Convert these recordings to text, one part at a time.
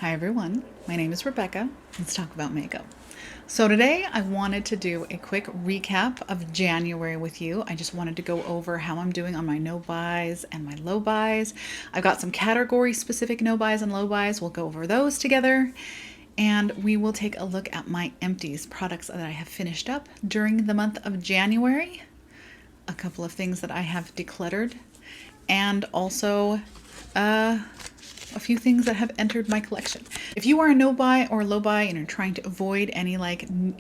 Hi everyone, my name is Rebecca. Let's talk about makeup. So today I wanted to do a quick recap of January with you. I just wanted to go over how I'm doing on my no buys and my low buys. I've got some category specific no buys and low buys. We'll go over those together. And we will take a look at my empties, products that I have finished up during the month of January. A couple of things that I have decluttered, and also a few things that have entered my collection. If you are a no buy or low buy and you're trying to avoid any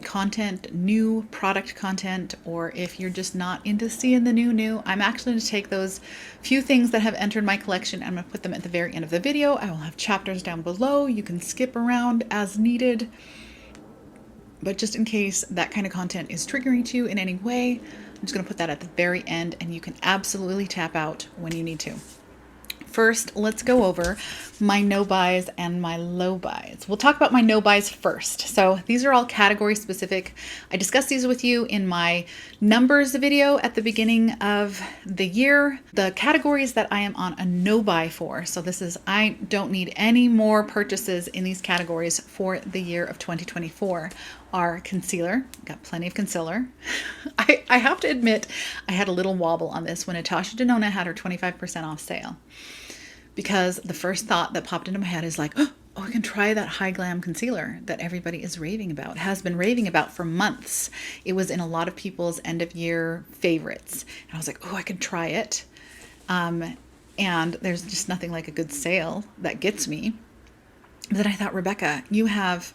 content, new product content, or if you're just not into seeing the new, I'm actually going to take those few things that have entered my collection and I'm going to put them at the very end of the video. I will have chapters down below. You can skip around as needed. But just in case that kind of content is triggering to you in any way, I'm just going to put that at the very end and you can absolutely tap out when you need to. First, let's go over my no buys and my low buys. We'll talk about my no buys first. So these are all category specific. I discussed these with you in my numbers video at the beginning of the year. The categories that I am on a no buy for. So this is, I don't need any more purchases in these categories for the year of 2024 are concealer. Got plenty of concealer. I have to admit, I had a little wobble on this when Natasha Denona had her 25% off sale. Because the first thought that popped into my head is like, oh, I can try that high glam concealer that everybody is raving about, has been raving about for months. It was in a lot of people's end of year favorites. And I was like, oh, I can try it. And there's just nothing like a good sale that gets me. But then I thought, Rebecca, you have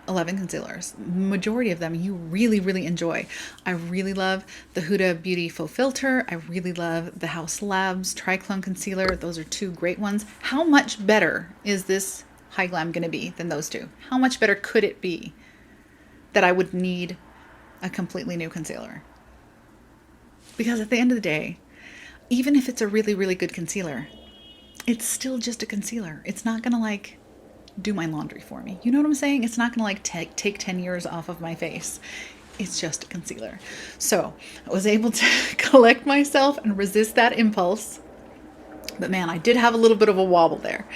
11 concealers. Majority of them you really, really enjoy. I really love the Huda Beauty Faux Filter. I really love the House Labs Triclone Concealer. Those are two great ones. How much better is this high glam going to be than those two? How much better could it be that I would need a completely new concealer? Because at the end of the day, even if it's a really, really good concealer, it's still just a concealer. It's not going to do my laundry for me. You know what I'm saying? It's not gonna take 10 years off of my face. It's just a concealer. So I was able to collect myself and resist that impulse. But man, I did have a little bit of a wobble there.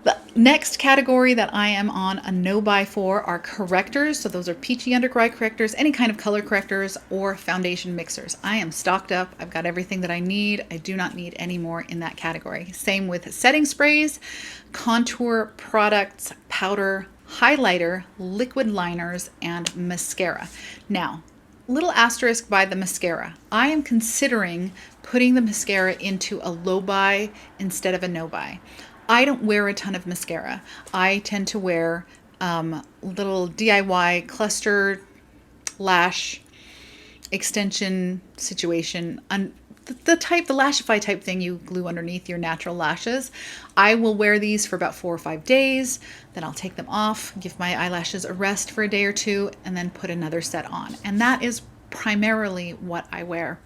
The next category that I am on a no buy for are correctors. So those are peachy under eye correctors, any kind of color correctors or foundation mixers. I am stocked up. I've got everything that I need. I do not need any more in that category. Same with setting sprays, contour products, powder, highlighter, liquid liners, and mascara. Now, little asterisk by the mascara. I am considering putting the mascara into a low buy instead of a no buy. I don't wear a ton of mascara. I tend to wear little DIY cluster lash extension situation. The Lashify type thing you glue underneath your natural lashes. I will wear these for about 4 or 5 days. Then I'll take them off, give my eyelashes a rest for a day or two, and then put another set on. And that is primarily what I wear.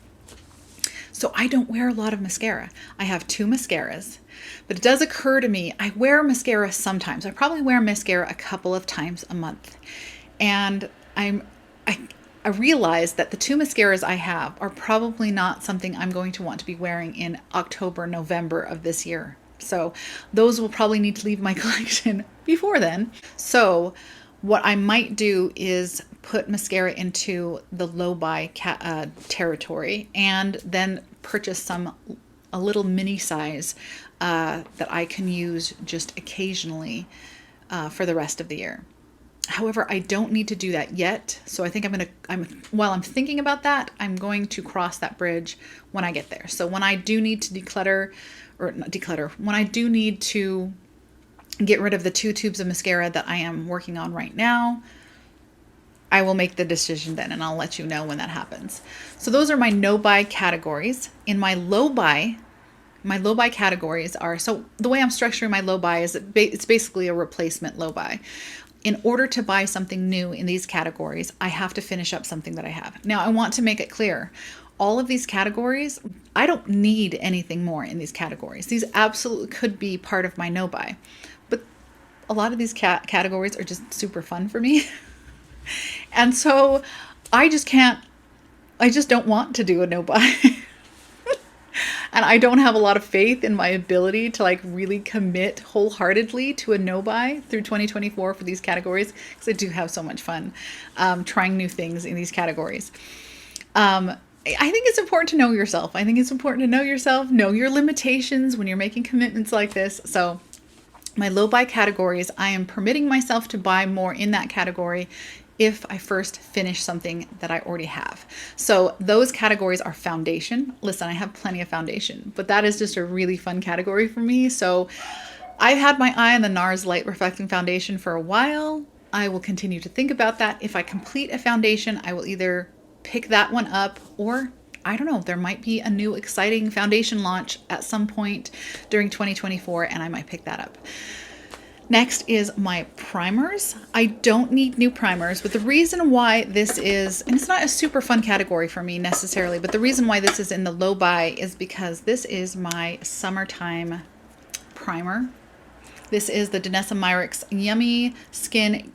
So I don't wear a lot of mascara. I have 2 mascaras, but it does occur to me, I wear mascara sometimes. I probably wear mascara a couple of times a month. And I realize that the 2 mascaras I have are probably not something I'm going to want to be wearing in October, November of this year. So those will probably need to leave my collection before then. So what I might do is put mascara into the low buy territory and then purchase a little mini size that I can use just occasionally for the rest of the year. However, I don't need to do that yet. So I think while I'm thinking about that, I'm going to cross that bridge when I get there. So when I do need to when I do need to get rid of the 2 tubes of mascara that I am working on right now, I will make the decision then and I'll let you know when that happens. So those are my no buy categories. In my low buy categories are, so the way I'm structuring my low buy is it's basically a replacement low buy. In order to buy something new in these categories, I have to finish up something that I have. Now, I want to make it clear, all of these categories, I don't need anything more in these categories. These absolutely could be part of my no buy. But a lot of these categories are just super fun for me. And so I just don't want to do a no buy. And I don't have a lot of faith in my ability to like really commit wholeheartedly to a no buy through 2024 for these categories, because I do have so much fun trying new things in these categories. I think it's important to know yourself. I think it's important to know yourself, know your limitations when you're making commitments like this. So my low buy categories, I am permitting myself to buy more in that category if I first finish something that I already have. So those categories are foundation. Listen, I have plenty of foundation, but that is just a really fun category for me. So I've had my eye on the NARS Light Reflecting Foundation for a while. I will continue to think about that. If I complete a foundation, I will either pick that one up, or I don't know, there might be a new exciting foundation launch at some point during 2024 and I might pick that up. Next is my primers. I don't need new primers, but the reason why this is, and it's not a super fun category for me necessarily, but the reason why this is in the low buy is because this is my summertime primer. This is the Danessa Myricks Yummy Skin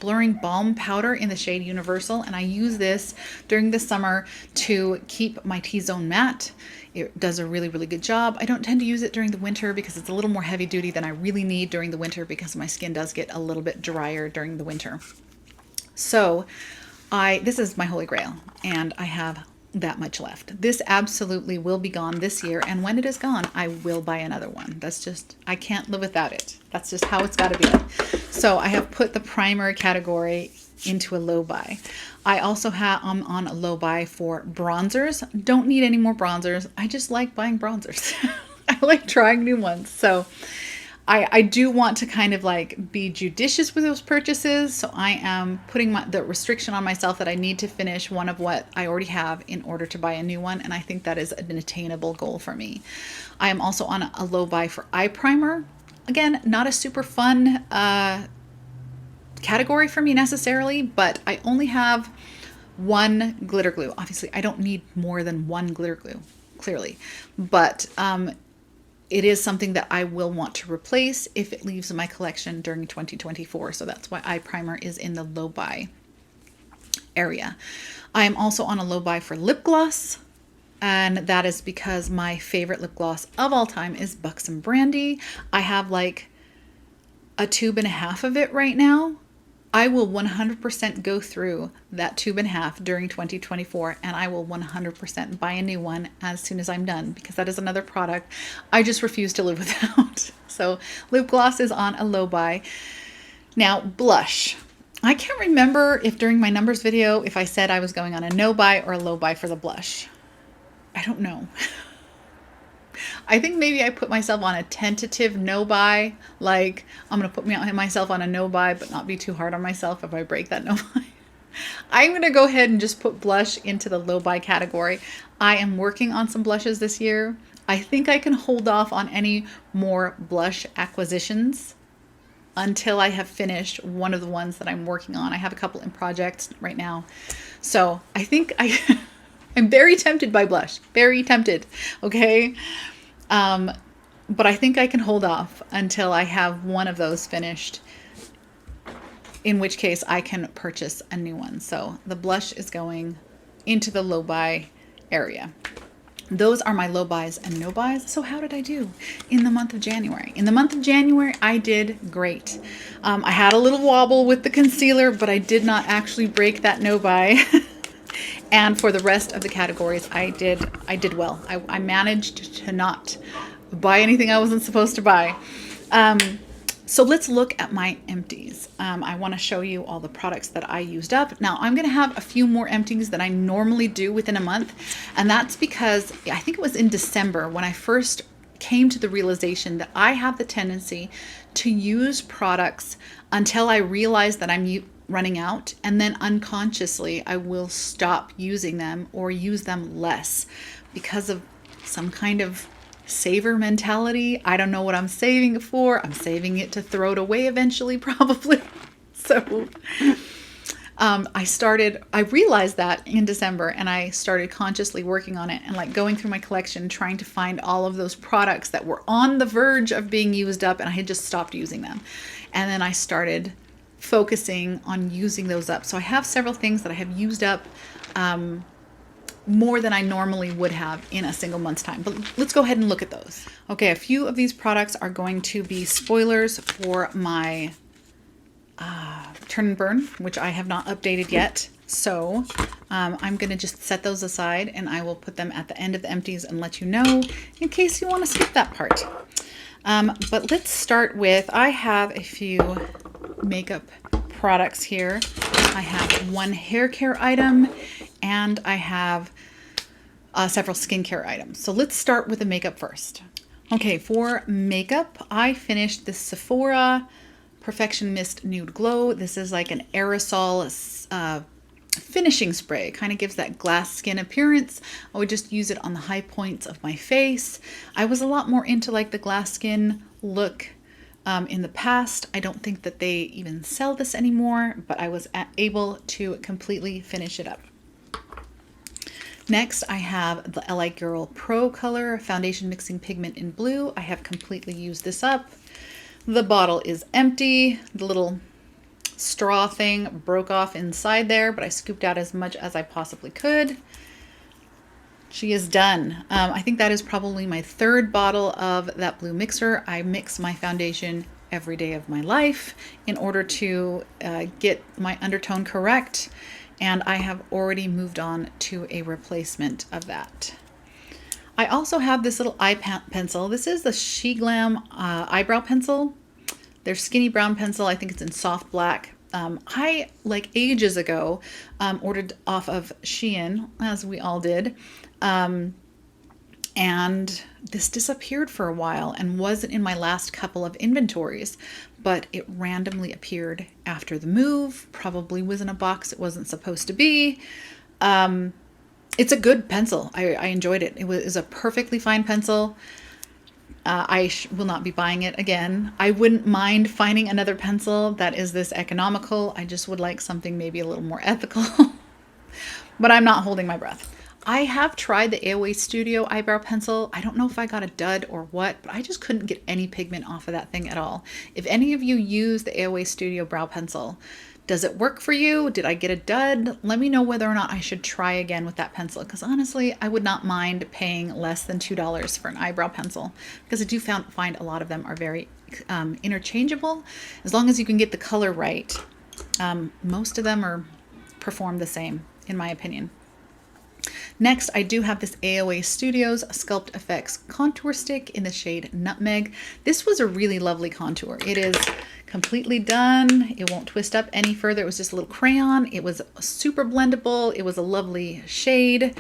Blurring Balm Powder in the shade Universal, and I use this during the summer to keep my T-zone matte. It does a really, really good job. I don't tend to use it during the winter because it's a little more heavy duty than I really need during the winter, because my skin does get a little bit drier during the winter. So this is my holy grail, and I have that much left. This absolutely will be gone this year, and when it is gone, I will buy another one. That's just, I can't live without it. That's just how it's got to be. So I have put the primer category into a low buy. I also have on a low buy for bronzers. Don't need any more bronzers. I just like buying bronzers. I like trying new ones. So I do want to kind of like be judicious with those purchases. So I am putting the restriction on myself that I need to finish one of what I already have in order to buy a new one. And I think that is an attainable goal for me. I am also on a low buy for eye primer. Again, not a super fun category for me necessarily, but I only have one glitter glue. Obviously, I don't need more than one glitter glue, clearly. But it is something that I will want to replace if it leaves my collection during 2024. So that's why eye primer is in the low buy area. I am also on a low buy for lip gloss. And that is because my favorite lip gloss of all time is Buxom Brandy. I have like a tube and a half of it right now. I will 100% go through that tube and a half during 2024, and I will 100% buy a new one as soon as I'm done, because that is another product I just refuse to live without. So lip gloss is on a low buy. Now, blush. I can't remember if during my numbers video, if I said I was going on a no buy or a low buy for the blush. I don't know. I think maybe I put myself on a tentative no buy. Like, I'm going to put myself on a no buy, but not be too hard on myself if I break that no buy. I'm going to go ahead and just put blush into the low buy category. I am working on some blushes this year. I think I can hold off on any more blush acquisitions until I have finished one of the ones that I'm working on. I have a couple in projects right now. So I think I'm very tempted by blush, very tempted. Okay. But I think I can hold off until I have one of those finished, in which case I can purchase a new one. So the blush is going into the low buy area. Those are my low buys and no buys. So how did I do in the month of January? In the month of January, I did great. I had a little wobble with the concealer, but I did not actually break that no buy. And for the rest of the categories, I did well. I managed to not buy anything I wasn't supposed to buy. So let's look at my empties. I want to show you all the products that I used up. Now I'm going to have a few more empties than I normally do within a month. And that's because I think it was in December when I first came to the realization that I have the tendency to use products until I realize that I'm running out, and then unconsciously I will stop using them or use them less because of some kind of saver mentality. I don't know what I'm saving it for. I'm saving it to throw it away eventually, probably. So I realized that in December, and I started consciously working on it and like going through my collection, trying to find all of those products that were on the verge of being used up, and I had just stopped using them. And then I started focusing on using those up. So I have several things that I have used up more than I normally would have in a single month's time. But let's go ahead and look at those. Okay, a few of these products are going to be spoilers for my Turn and Burn, which I have not updated yet. So I'm going to just set those aside, and I will put them at the end of the empties and let you know in case you want to skip that part. But let's start with, I have a few makeup products here. I have one hair care item, and I have several skincare items. So let's start with the makeup first. Okay, for makeup, I finished the Sephora Perfection Mist Nude Glow. This is like an aerosol finishing spray. It kind of gives that glass skin appearance. I would just use it on the high points of my face. I was a lot more into like the glass skin look in the past. I don't think that they even sell this anymore, but I was able to completely finish it up. Next, I have the LA Girl Pro Color Foundation Mixing Pigment in Blue. I have completely used this up. The bottle is empty. The little straw thing broke off inside there, but I scooped out as much as I possibly could. She is done. I think that is probably my third bottle of that blue mixer. I mix my foundation every day of my life in order to get my undertone correct, and I have already moved on to a replacement of that. I also have this little eye pencil. This is the She Glam eyebrow pencil. Their skinny brown pencil. I think it's in soft black. I, like ages ago, ordered off of Shein, as we all did. And this disappeared for a while and wasn't in my last couple of inventories, but it randomly appeared after the move. Probably was in a box it wasn't supposed to be. It's a good pencil. I enjoyed it. It was a perfectly fine pencil. I will not be buying it again. I wouldn't mind finding another pencil that is this economical. I just would like something maybe a little more ethical. But I'm not holding my breath. I have tried the AOA Studio eyebrow pencil. I don't know if I got a dud or what, but I just couldn't get any pigment off of that thing at all. If any of you use the AOA Studio brow pencil, does it work for you? Did I get a dud? Let me know whether or not I should try again with that pencil, because honestly, I would not mind paying less than $2 for an eyebrow pencil, because I do find a lot of them are very interchangeable. As long as you can get the color right, most of them perform the same, in my opinion. Next, I do have this AOA Studios Sculpt Effects Contour Stick in the shade Nutmeg. This was a really lovely contour. It is completely done. It won't twist up any further. It was just a little crayon. It was super blendable. It was a lovely shade.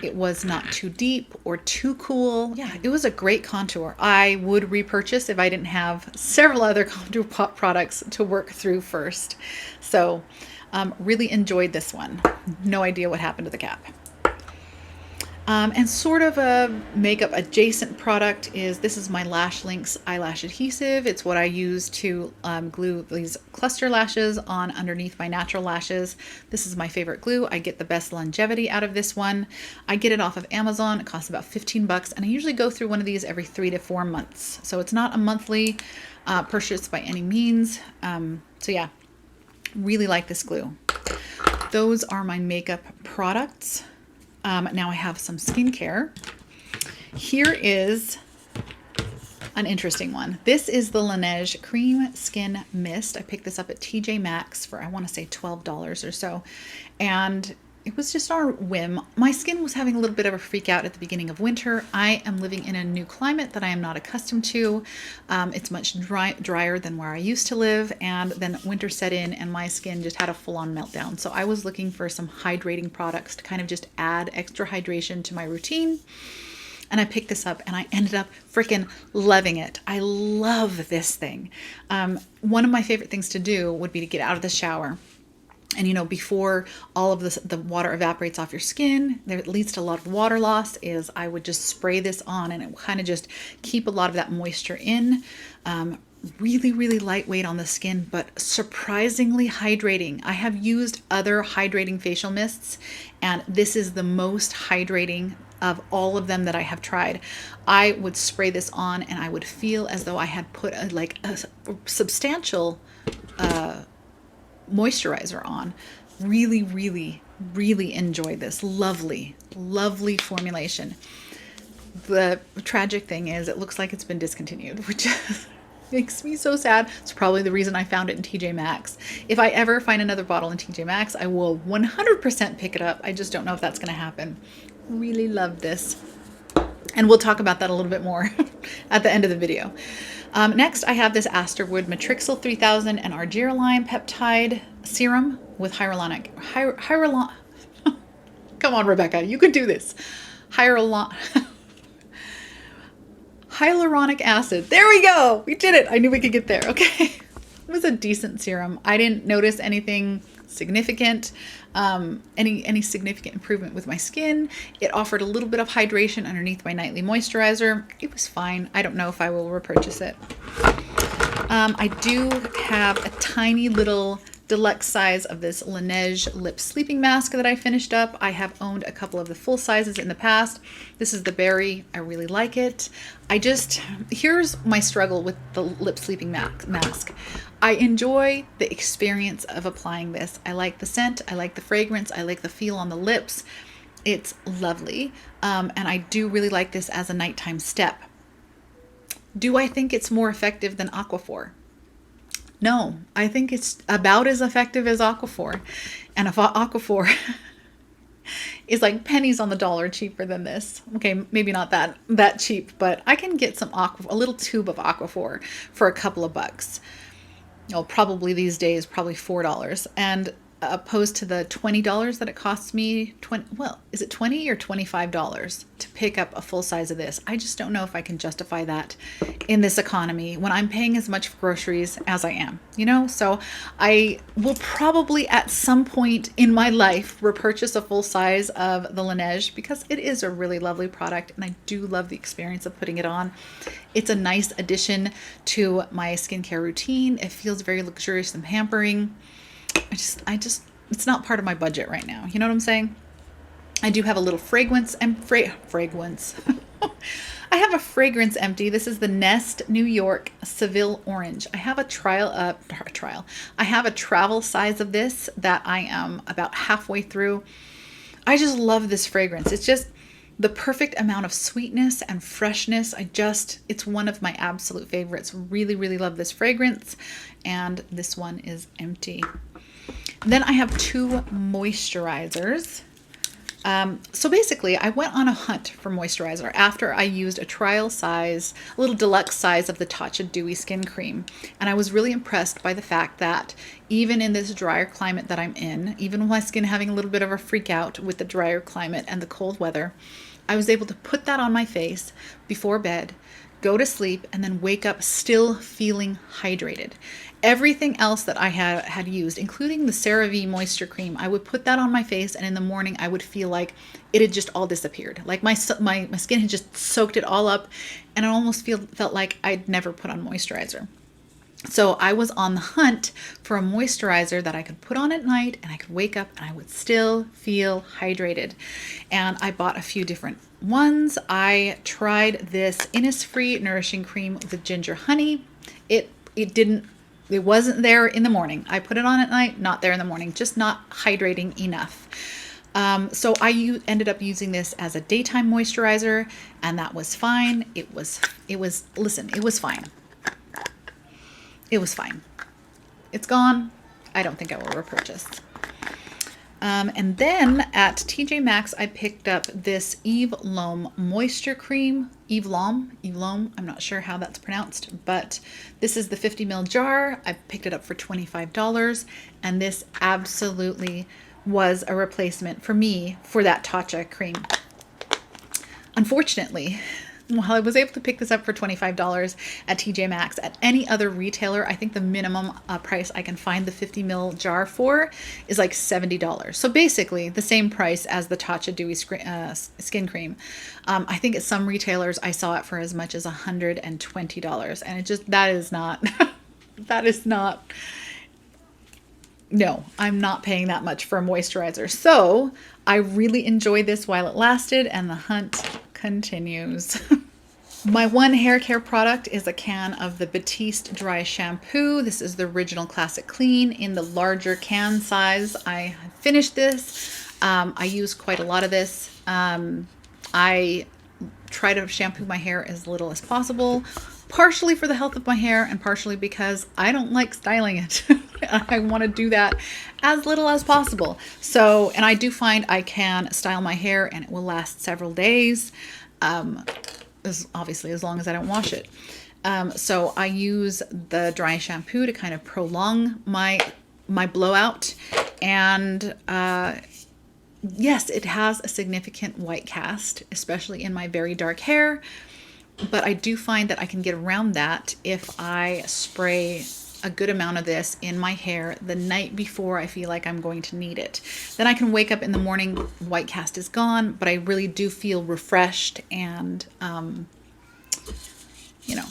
It was not too deep or too cool. Yeah, it was a great contour. I would repurchase if I didn't have several other contour products to work through first. So really enjoyed this one. No idea what happened to the cap. And sort of a makeup adjacent product is, this is my Lash Links eyelash adhesive. It's what I use to glue these cluster lashes on underneath my natural lashes. This is my favorite glue. I get the best longevity out of this one. I get it off of Amazon. It costs about 15 bucks, and I usually go through one of these every 3 to 4 months. So it's not a monthly purchase by any means. So yeah, really like this glue. Those are my makeup products. Now I have some skincare. Here is an interesting one. This is the Laneige Cream Skin Mist. I picked this up at TJ Maxx for, I want to say $12 or so. And it was just on a whim. My skin was having a little bit of a freak out at the beginning of winter. I am living in a new climate that I am not accustomed to. It's much drier than where I used to live, and then winter set in and my skin just had a full-on meltdown. So I was looking for some hydrating products to kind of just add extra hydration to my routine. And I picked this up and I ended up freaking loving it. I love this thing. One of my favorite things to do would be to get out of the shower. And, you know, before all of the water evaporates off your skin, there leads to a lot of water loss, is I would just spray this on, and it will kind of just keep a lot of that moisture in. Really, really lightweight on the skin, but surprisingly hydrating. I have used other hydrating facial mists, and this is the most hydrating of all of them that I have tried. I would spray this on and I would feel as though I had put a substantial moisturizer on. Really, really Really enjoy this lovely, lovely formulation. The tragic thing is it looks like it's been discontinued, which makes me so sad. It's probably the reason I found it in TJ Maxx. If I ever find another bottle in TJ Maxx, I will 100% pick it up. I just don't know if that's going to happen. Really love this. And we'll talk about that a little bit more at the end of the video. Next, I have this Asterwood Matrixyl 3000 and Argireline Peptide Serum with hyaluronic. Come on, Rebecca, you can do this. Hyaluronic acid. There we go. We did it. I knew we could get there. Okay. It was a decent serum. I didn't notice anything significant, any significant improvement with my skin. It offered a little bit of hydration underneath my nightly moisturizer. It was fine. I don't know if I will repurchase it. I do have a tiny little deluxe size of this Laneige lip sleeping mask that I finished up. I have owned a couple of the full sizes in the past. This is the berry. I really like it. Here's my struggle with the lip sleeping mask. I enjoy the experience of applying this. I like the scent. I like the fragrance. I like the feel on the lips. It's lovely. And I do really like this as a nighttime step. Do I think it's more effective than Aquaphor? No, I think it's about as effective as Aquaphor. And if Aquaphor is like pennies on the dollar cheaper than this. Okay, maybe not that cheap, but I can get a little tube of Aquaphor for a couple of bucks. Oh, probably these days, probably $4. And opposed to the $20 that it costs me, is it $20 or $25 to pick up a full size of this? I just don't know if I can justify that in this economy when I'm paying as much for groceries as I am, So I will probably at some point in my life repurchase a full size of the Laneige because it is a really lovely product and I do love the experience of putting it on. It's a nice addition to my skincare routine. It feels very luxurious and pampering. It's not part of my budget right now. You know what I'm saying? I do have a little fragrance. I have a fragrance empty. This is the Nest New York Seville Orange. I have a I have a travel size of this that I am about halfway through. I just love this fragrance. It's just the perfect amount of sweetness and freshness. It's one of my absolute favorites. Really, really love this fragrance. And this one is empty. Then I have two moisturizers. So basically, I went on a hunt for moisturizer after I used a little deluxe size of the Tatcha Dewy Skin Cream. And I was really impressed by the fact that even in this drier climate that I'm in, even with my skin having a little bit of a freak out with the drier climate and the cold weather, I was able to put that on my face before bed, go to sleep, and then wake up still feeling hydrated. Everything else that I had used, including the CeraVe Moisture Cream, I would put that on my face, and in the morning I would feel like it had just all disappeared. Like my skin had just soaked it all up, and I almost felt like I'd never put on moisturizer. So I was on the hunt for a moisturizer that I could put on at night and I could wake up and I would still feel hydrated. And I bought a few different ones. I tried this Innisfree Nourishing Cream with ginger honey. It wasn't there in the morning. I put it on at night, not there in the morning, just not hydrating enough. So I ended up using this as a daytime moisturizer, and that was fine. It was fine. It was fine. It's gone. I don't think I will repurchase. And then at TJ Maxx, I picked up this Eve Lom Moisture Cream. Eve Lom, I'm not sure how that's pronounced, but this is the 50 ml jar. I picked it up for $25, and this absolutely was a replacement for me for that Tatcha cream. Unfortunately, while I was able to pick this up for $25 at TJ Maxx, at any other retailer, I think the minimum price I can find the 50 ml jar for is like $70. So basically the same price as the Tatcha Dewy Skin Cream. I think at some retailers I saw it for as much as $120. And that is not, no, I'm not paying that much for a moisturizer. So I really enjoyed this while it lasted, and the hunt continues. My one hair care product is a can of the Batiste Dry Shampoo. This is the original Classic Clean in the larger can size. I finished this. I use quite a lot of this. I try to shampoo my hair as little as possible, partially for the health of my hair and partially because I don't like styling it. I want to do that as little as possible. So, and I do find I can style my hair and it will last several days, obviously as long as I don't wash it. So I use the dry shampoo to kind of prolong my blowout, and yes, it has a significant white cast, especially in my very dark hair, but I do find that I can get around that if I spray a good amount of this in my hair the night before I feel like I'm going to need it. Then I can wake up in the morning, white cast is gone, but I really do feel refreshed and, you know,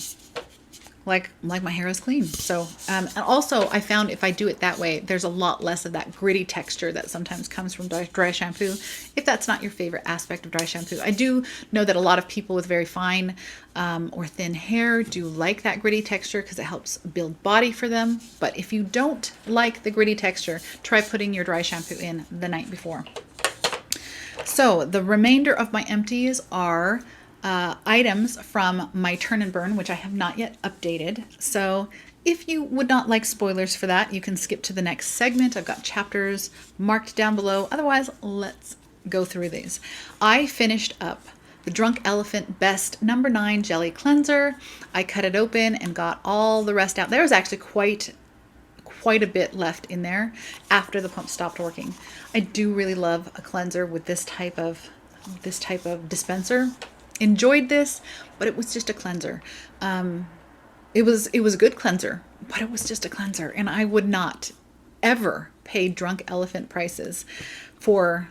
like my hair is clean. So, and also I found if I do it that way, there's a lot less of that gritty texture that sometimes comes from dry shampoo. If that's not your favorite aspect of dry shampoo, I do know that a lot of people with very fine or thin hair do like that gritty texture because it helps build body for them. But if you don't like the gritty texture, try putting your dry shampoo in the night before. So the remainder of my empties are items from my Turn and Burn, which I have not yet updated. So if you would not like spoilers for that, you can skip to the next segment. I've got chapters marked down below. Otherwise, let's go through these. I finished up the Drunk Elephant Best No. 9 Jelly Cleanser. I cut it open and got all the rest out. There was actually quite a bit left in there after the pump stopped working. I do really love a cleanser with this type of dispenser. Enjoyed this, but it was just a cleanser. It was a good cleanser, but it was just a cleanser, and I would not ever pay Drunk Elephant prices for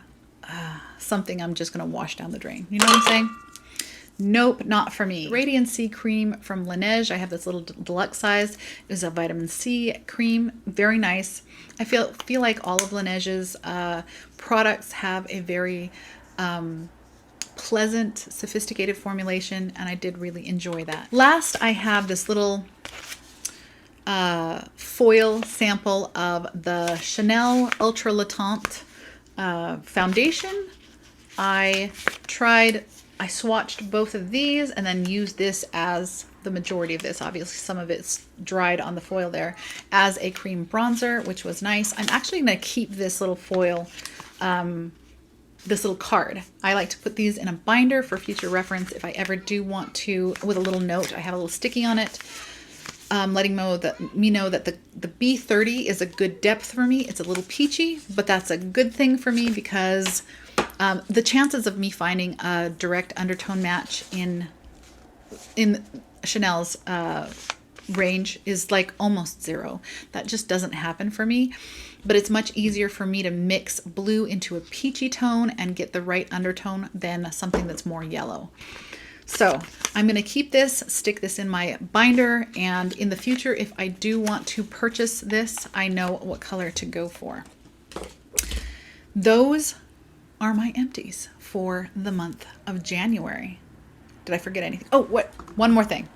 something I'm just going to wash down the drain. You know what I'm saying? Nope, not for me. Radiancy cream from Laneige. I have this little deluxe size. It is a vitamin C cream. Very nice. I feel like all of Laneige's products have a very pleasant, sophisticated formulation, and I did really enjoy that. Last, I have this little foil sample of the Chanel Ultra Latant foundation. I swatched both of these and then used this as the majority of this. Obviously, some of it's dried on the foil there as a cream bronzer, which was nice. I'm actually going to keep this little foil, this little card. I like to put these in a binder for future reference if I ever do want to, with a little note. I have a little sticky on it, letting me know that the B30 is a good depth for me. It's a little peachy, but that's a good thing for me because the chances of me finding a direct undertone match in Chanel's range is like almost zero. That just doesn't happen for me. But it's much easier for me to mix blue into a peachy tone and get the right undertone than something that's more yellow. So I'm going to keep this, stick this in my binder, and in the future, if I do want to purchase this, I know what color to go for. Those are my empties for the month of January. Did I forget anything? Oh, what? One more thing.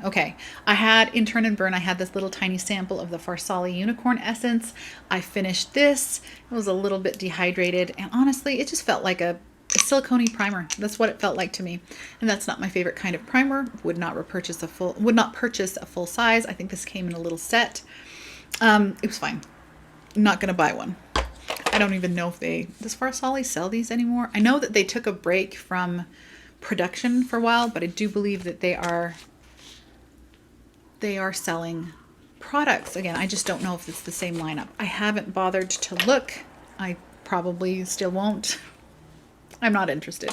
Okay. I had in Turn and Burn, I had this little tiny sample of the Farsali Unicorn Essence. I finished this. It was a little bit dehydrated, and honestly, it just felt like a silicone primer. That's what it felt like to me. And that's not my favorite kind of primer. Would not purchase a full size. I think this came in a little set. It was fine. I'm not going to buy one. I don't even know if does Farsali sell these anymore? I know that they took a break from production for a while, but I do believe that they are selling products again. I just don't know if it's the same lineup. I haven't bothered to look. I probably still won't. I'm not interested.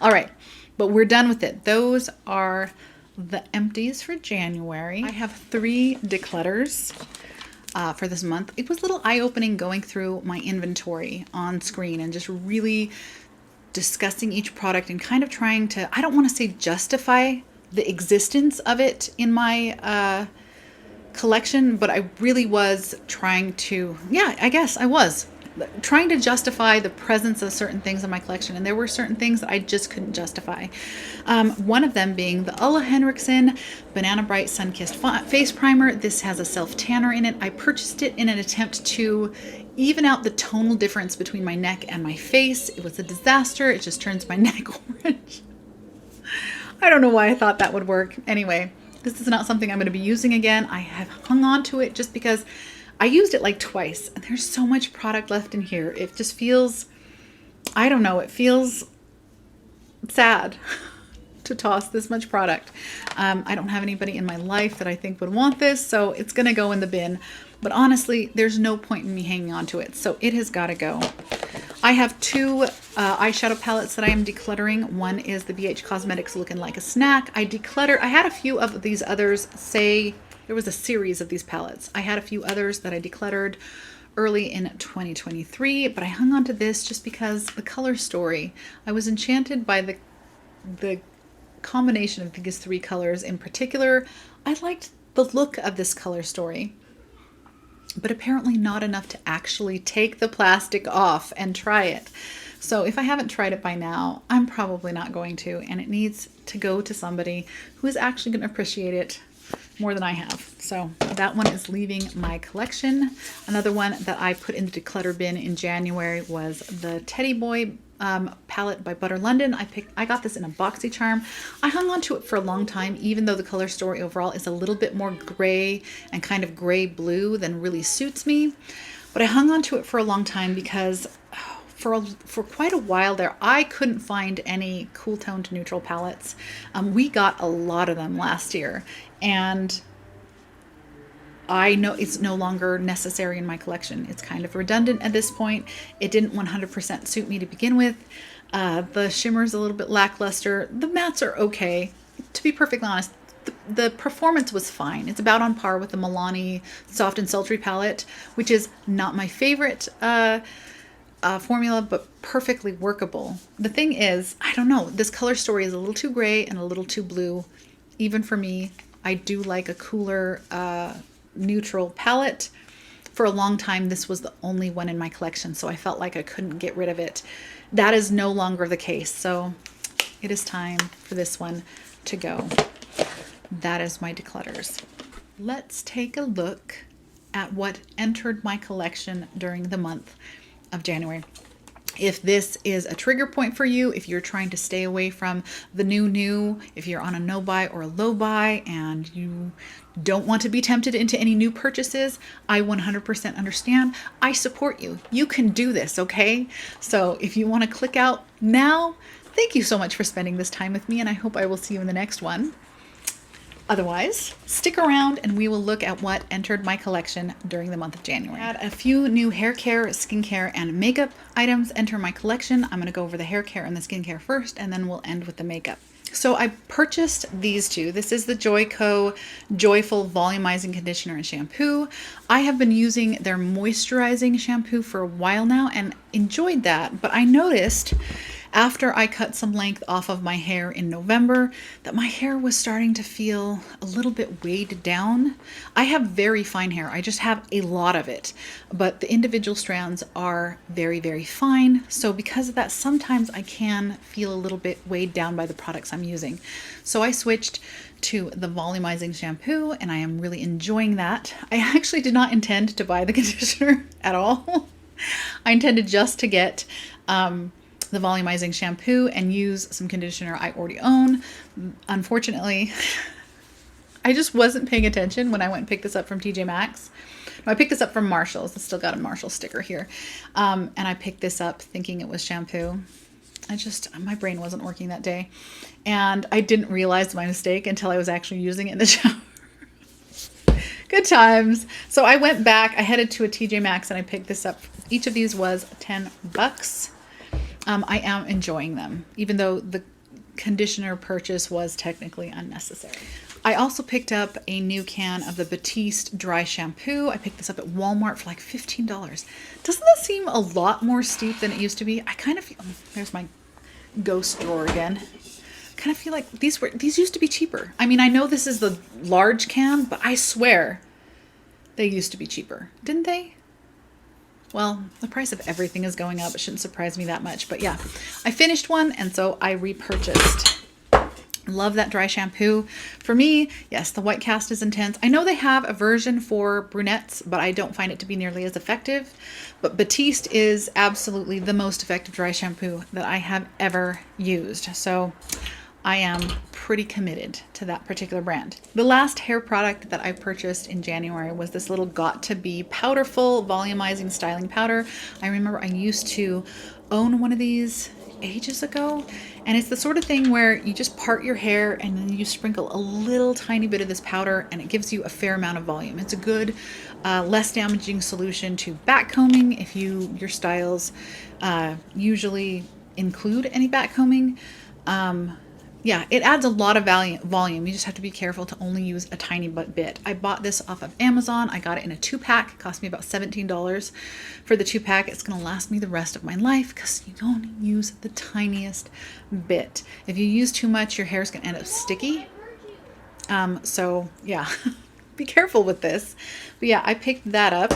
All right, but we're done with it. Those are the empties for January. I have 3 declutters for this month. It was a little eye-opening going through my inventory on screen and just really discussing each product and kind of trying to, I don't want to say justify the existence of it in my collection, but I really was trying to, yeah, I guess I was. trying to justify the presence of certain things in my collection. And there were certain things that I just couldn't justify. One of them being the Ulla Henriksen Banana Bright Sun-Kissed Face Primer. This has a self-tanner in it. I purchased it in an attempt to even out the tonal difference between my neck and my face. It was a disaster. It just turns my neck orange. I don't know why I thought that would work. Anyway, this is not something I'm going to be using again. I have hung on to it just because I used it like twice, and there's so much product left in here. It just feels, I don't know, it feels sad to toss this much product. I don't have anybody in my life that I think would want this, so it's going to go in the bin. But honestly, there's no point in me hanging on to it, so it has got to go. I have two eyeshadow palettes that I am decluttering. One is the BH Cosmetics Looking Like a Snack. I had a few of these others, there was a series of these palettes. I had a few others that I decluttered early in 2023, but I hung on to this just because the color story. I was enchanted by the combination of these three colors in particular. I liked the look of this color story, but apparently not enough to actually take the plastic off and try it. So if I haven't tried it by now, I'm probably not going to, and it needs to go to somebody who is actually going to appreciate it more than I have. So that one is leaving my collection. Another one that I put in the declutter bin in January was the Teddy Boy palette by Butter London. I got this in a BoxyCharm. I hung on to it for a long time, even though the color story overall is a little bit more gray and kind of gray blue than really suits me. But I hung on to it for a long time because for quite a while there, I couldn't find any cool toned neutral palettes. We got a lot of them last year, and I know it's no longer necessary in my collection. It's kind of redundant at this point. It didn't 100% suit me to begin with. The shimmer's a little bit lackluster. The mattes are okay. To be perfectly honest, the performance was fine. It's about on par with the Milani Soft and Sultry palette, which is not my favorite formula, but perfectly workable. The thing is, I don't know, this color story is a little too gray and a little too blue, even for me. I do like a cooler neutral palette. For a long time, this was the only one in my collection, so I felt like I couldn't get rid of it. That is no longer the case, so it is time for this one to go. That is my declutters. Let's take a look at what entered my collection during the month of January. If this is a trigger point for you, if you're trying to stay away from the new, if you're on a no buy or a low buy and you don't want to be tempted into any new purchases, I 100% understand. I support you. You can do this, okay? So if you want to click out now, thank you so much for spending this time with me, and I hope I will see you in the next one. Otherwise, stick around and we will look at what entered my collection during the month of January. I had a few new hair care, skincare, and makeup items enter my collection. I'm going to go over the hair care and the skincare first, and then we'll end with the makeup. So I purchased these two. This is the Joico Joyful Volumizing Conditioner and Shampoo. I have been using their moisturizing shampoo for a while now and enjoyed that, but I noticed after I cut some length off of my hair in November that my hair was starting to feel a little bit weighed down. I have very fine hair. I just have a lot of it, but the individual strands are very, very fine. So because of that, sometimes I can feel a little bit weighed down by the products I'm using. So I switched to the volumizing shampoo, and I am really enjoying that. I actually did not intend to buy the conditioner at all. I intended just to get the volumizing shampoo and use some conditioner I already own. Unfortunately, I just wasn't paying attention when I went and picked this up from TJ Maxx. No, I picked this up from Marshall's. It's still got a Marshall sticker here. And I picked this up thinking it was shampoo. My brain wasn't working that day. And I didn't realize my mistake until I was actually using it in the shower. Good times. So I went back, I headed to a TJ Maxx and I picked this up. Each of these was $10. I am enjoying them, even though the conditioner purchase was technically unnecessary. I also picked up a new can of the Batiste dry shampoo. I picked this up at Walmart for like $15. Doesn't that seem a lot more steep than it used to be? I kind of feel, there's my ghost drawer again. Kind of feel like these used to be cheaper. I mean, I know this is the large can, but I swear they used to be cheaper, didn't they? Well, the price of everything is going up. It shouldn't surprise me that much. But yeah, I finished one, and so I repurchased. Love that dry shampoo. For me, yes, the white cast is intense. I know they have a version for brunettes, but I don't find it to be nearly as effective. But Batiste is absolutely the most effective dry shampoo that I have ever used. So I am pretty committed to that particular brand. The last hair product that I purchased in January was this little Got To Be Powderful Volumizing Styling Powder. I remember I used to own one of these ages ago, and it's the sort of thing where you just part your hair and then you sprinkle a little tiny bit of this powder and it gives you a fair amount of volume. It's a good, less damaging solution to back combing if your styles usually include any back combing. Yeah, it adds a lot of volume. You just have to be careful to only use a tiny bit. I bought this off of Amazon. I got it in a 2-pack. It cost me about $17 for the 2-pack. It's going to last me the rest of my life because you only use the tiniest bit. If you use too much, your hair is going to end up sticky. So yeah, be careful with this. But yeah, I picked that up.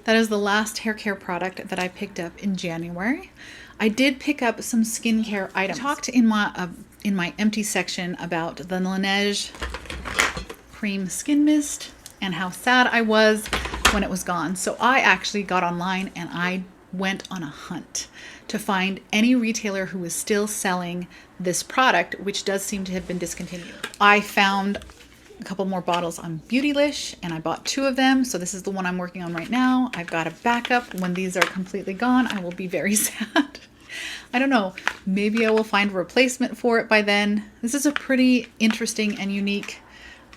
That is the last hair care product that I picked up in January. I did pick up some skincare items. I talked in my empty section about the Laneige cream skin mist and how sad I was when it was gone. So I actually got online and I went on a hunt to find any retailer who is still selling this product, which does seem to have been discontinued. I found a couple more bottles on Beautylish and I bought 2 of them. So this is the one I'm working on right now. I've got a backup. When these are completely gone, I will be very sad. I don't know, maybe I will find a replacement for it by then. This is a pretty interesting and unique,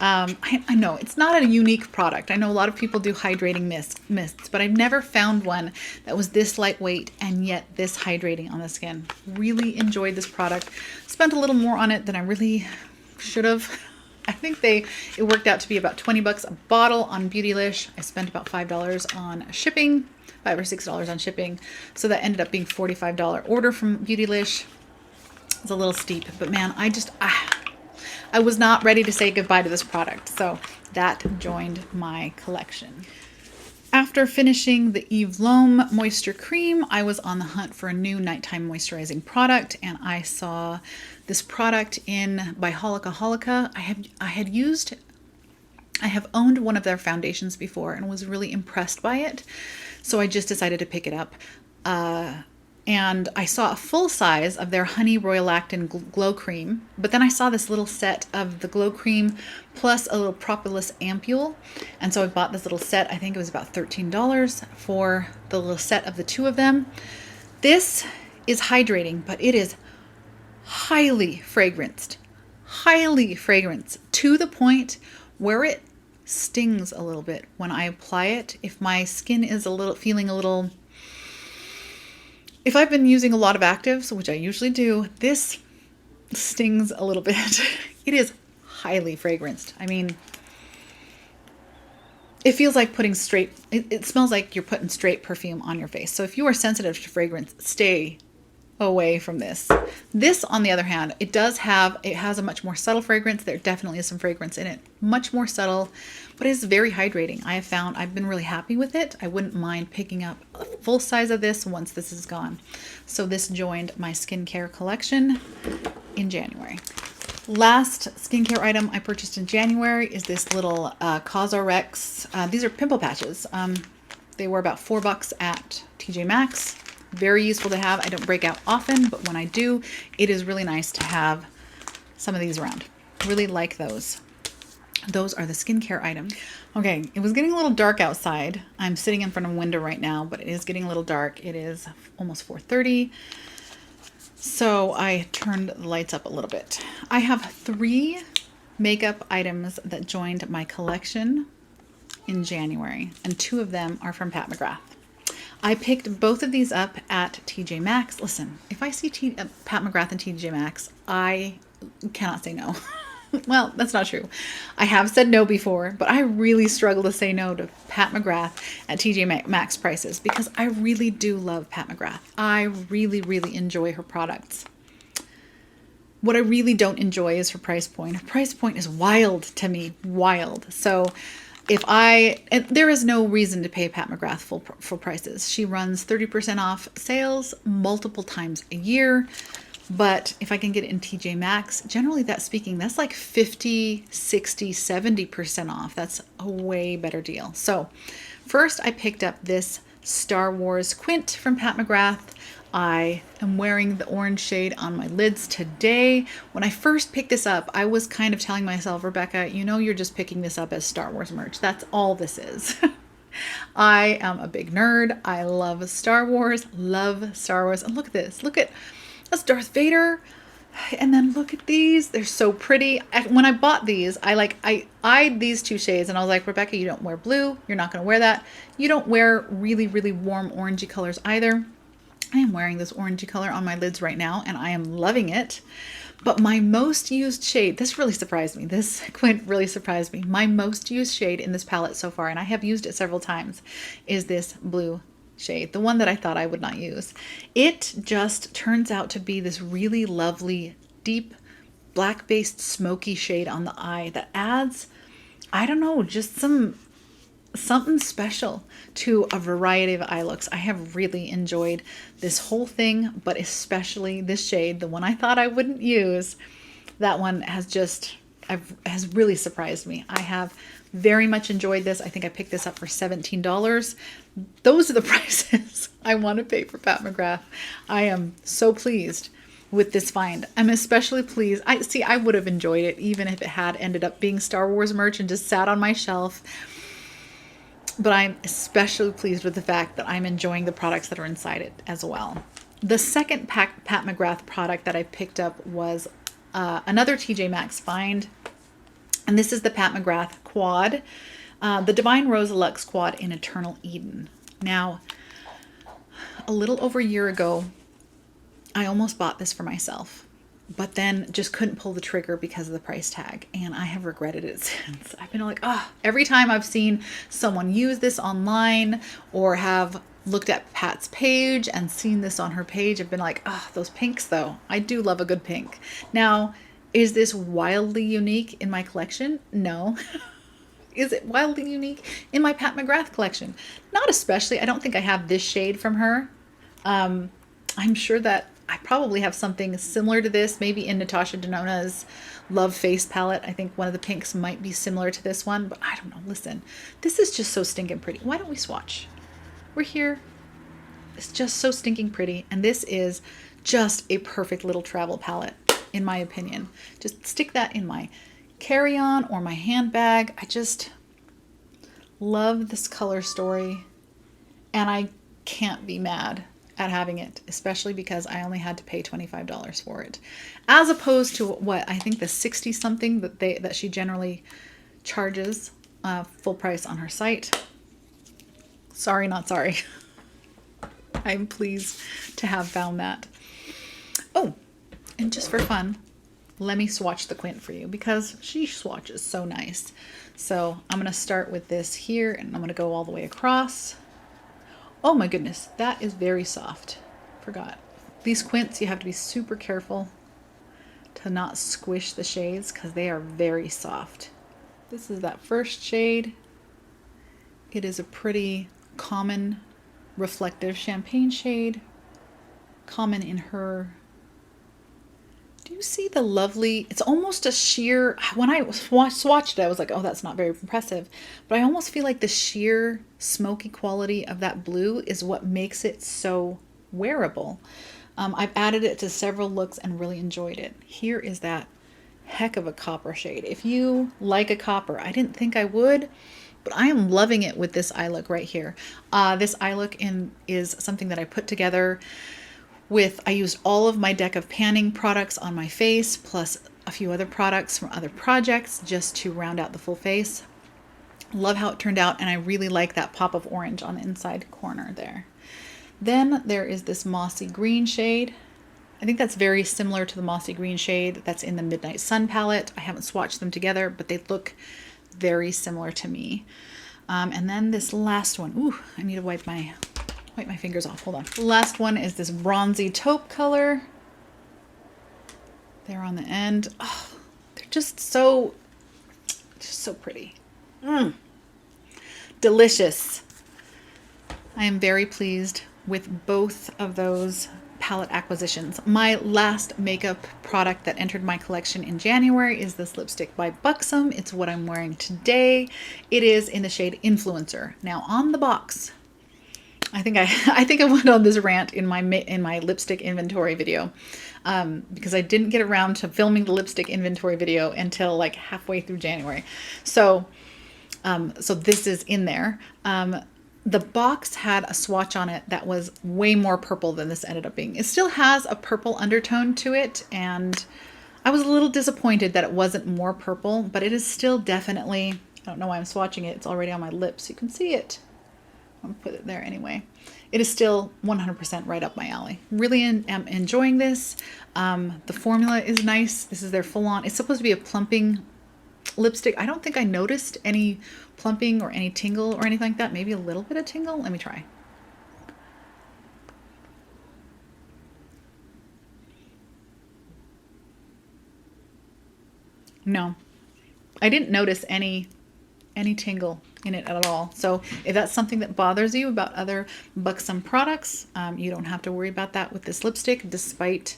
I know it's not a unique product. I know a lot of people do hydrating mists, but I've never found one that was this lightweight and yet this hydrating on the skin. Really enjoyed this product. Spent a little more on it than I really should have. I think it worked out to be about 20 bucks a bottle on Beautylish. I spent about $5 on shipping. $5 or $6 on shipping. So that ended up being $45 order from Beautylish. It's a little steep, but man, I was not ready to say goodbye to this product. So that joined my collection. After finishing the Eve L'Homme Moisture Cream, I was on the hunt for a new nighttime moisturizing product, and I saw this product by Holika Holika. I have owned one of their foundations before and was really impressed by it. So I just decided to pick it up. And I saw a full size of their Honey Royal Actin Glow Cream, but then I saw this little set of the Glow Cream plus a little Propolis ampule. And so I bought this little set. I think it was about $13 for the little set of the 2 of them. This is hydrating, but it is highly fragranced to the point where it stings a little bit when I apply it. If my skin is if I've been using a lot of actives, which I usually do, this stings a little bit. It is highly fragranced. I mean, it feels like it smells like you're putting straight perfume on your face. So if you are sensitive to fragrance, stay away from this. This, on the other hand, it has a much more subtle fragrance. There definitely is some fragrance in it, much more subtle, but it's very hydrating. I've been really happy with it. I wouldn't mind picking up a full size of this once this is gone. So this joined my skincare collection in January. Last skincare item I purchased in January is this little Cosrx. These are pimple patches. They were about $4 at TJ Maxx. Very useful to have. I don't break out often, but when I do, it is really nice to have some of these around. Really like those. Those are the skincare items. Okay, it was getting a little dark outside. I'm sitting in front of a window right now, but it is getting a little dark. It is almost 4:30. So I turned the lights up a little bit. I have 3 makeup items that joined my collection in January, and 2 of them are from Pat McGrath. I picked both of these up at TJ Maxx. Listen, if I see Pat McGrath and TJ Maxx, I cannot say no. Well, that's not true. I have said no before, but I really struggle to say no to Pat McGrath at TJ Maxx prices because I really do love Pat McGrath. I really, really enjoy her products. What I really don't enjoy is her price point. Her price point is wild to me, wild. So And there is no reason to pay Pat McGrath full prices. She runs 30% off sales multiple times a year. But if I can get it in TJ Maxx, generally that speaking, that's like 50, 60, 70% off. That's a way better deal. So first I picked up this Star Wars Quint from Pat McGrath. I am wearing the orange shade on my lids today. When I first picked this up, I was kind of telling myself, Rebecca, you know, you're just picking this up as Star Wars merch. That's all this is. I am a big nerd. I love Star Wars, And look at this. Look at that's Darth Vader. And then look at these. They're so pretty. When I bought these, I eyed these two shades and I was like, Rebecca, you don't wear blue. You're not going to wear that. You don't wear really, really warm orangey colors either. I am wearing this orangey color on my lids right now and I am loving it. But my most used shade, this really surprised me. This Quint really surprised me. My most used shade in this palette so far, and I have used it several times, is this blue shade, the one that I thought I would not use. It just turns out to be this really lovely, deep, black-based smoky shade on the eye that adds, I don't know, just something special to a variety of eye looks. I have really enjoyed this whole thing, but especially this shade, the one I thought I wouldn't use. That one has really surprised me. I have very much enjoyed this. I think I picked this up for $17. Those are the prices I want to pay for Pat McGrath. I am so pleased with this find. I'm especially pleased. I would have enjoyed it even if it had ended up being Star Wars merch and just sat on my shelf. But I'm especially pleased with the fact that I'm enjoying the products that are inside it as well. The second Pat McGrath product that I picked up was another TJ Maxx find. And this is the Pat McGrath Quad, the Divine Rose Luxe Quad in Eternal Eden. Now, a little over a year ago, I almost bought this for myself, but then just couldn't pull the trigger because of the price tag. And I have regretted it since. I've been like, every time I've seen someone use this online or have looked at Pat's page and seen this on her page, I've been like, those pinks though. I do love a good pink. Now, is this wildly unique in my collection? No. Is it wildly unique in my Pat McGrath collection? Not especially. I don't think I have this shade from her. I'm sure that I probably have something similar to this, maybe in Natasha Denona's Love Face palette. I think one of the pinks might be similar to this one, but I don't know. Listen, this is just so stinking pretty. Why don't we swatch? We're here. It's just so stinking pretty. And this is just a perfect little travel palette, in my opinion. Just stick that in my carry-on or my handbag. I just love this color story, and I can't be mad at having it, especially because I only had to pay $25 for it, as opposed to what I think the 60 something that she generally charges full price on her site. Sorry, not sorry. I'm pleased to have found that. Oh, and just for fun, let me swatch the Quint for you because she swatches so nice. So I'm going to start with this here and I'm going to go all the way across. Oh my goodness, that is very soft. Forgot. These Quints, you have to be super careful to not squish the shades because they are very soft. This is that first shade. It is a pretty common reflective champagne shade. Common in her. Do you see the lovely, it's almost a sheer, when I swatched it, I was like, oh, that's not very impressive. But I almost feel like the sheer smoky quality of that blue is what makes it so wearable. I've added it to several looks and really enjoyed it. Here is that heck of a copper shade. If you like a copper, I didn't think I would, but I am loving it with this eye look right here. This eye look is something that I put together I used all of my deck of panning products on my face, plus a few other products from other projects just to round out the full face. Love how it turned out, and I really like that pop of orange on the inside corner there. Then there is this mossy green shade. I think that's very similar to the mossy green shade that's in the Midnight Sun palette. I haven't swatched them together, but they look very similar to me. And then this last one. Ooh, I need to wipe my fingers off. Hold on. The last one is this bronzy taupe color. There on the end. Oh, they're just so pretty. delicious. I am very pleased with both of those palette acquisitions. My last makeup product that entered my collection in January is this lipstick by Buxom. It's what I'm wearing today. It is in the shade Influencer. Now on the box, I think I went on this rant in my lipstick inventory video because I didn't get around to filming the lipstick inventory video until like halfway through January. So this is in there. The box had a swatch on it that was way more purple than this ended up being. It still has a purple undertone to it, and I was a little disappointed that it wasn't more purple, but it is still definitely, I don't know why I'm swatching it. It's already on my lips. You can see it. I'm gonna put it there anyway. It is still 100% right up my alley. Really am enjoying this. The formula is nice. This is their full-on, it's supposed to be a plumping lipstick. I don't think I noticed any plumping or any tingle or anything like that. Maybe a little bit of tingle. Let me try. No, I didn't notice any tingle in it at all. So if that's something that bothers you about other Buxom products, you don't have to worry about that with this lipstick. Despite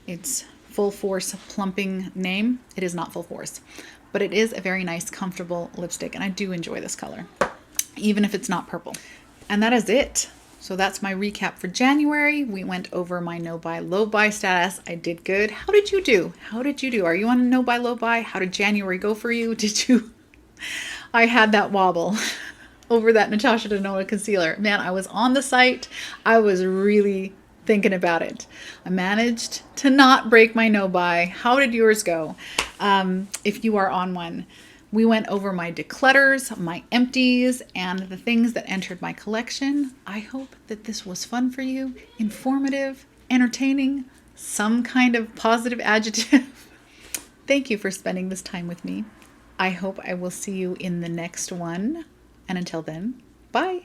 its full force plumping name, it is not full force. But it is a very nice, comfortable lipstick, and I do enjoy this color, even if it's not purple. And that is it. So that's my recap for January. We went over my no buy, low buy status. I did good. How did you do? How did you do? Are you on a no buy, low buy? How did January go for you? Did you? I had that wobble over that Natasha Denona concealer. Man, I was on the site. I was really thinking about it. I managed to not break my no buy. How did yours go? If you are on one, we went over my declutters, my empties, and the things that entered my collection. I hope that this was fun for you, informative, entertaining, some kind of positive adjective. Thank you for spending this time with me. I hope I will see you in the next one. And until then, bye.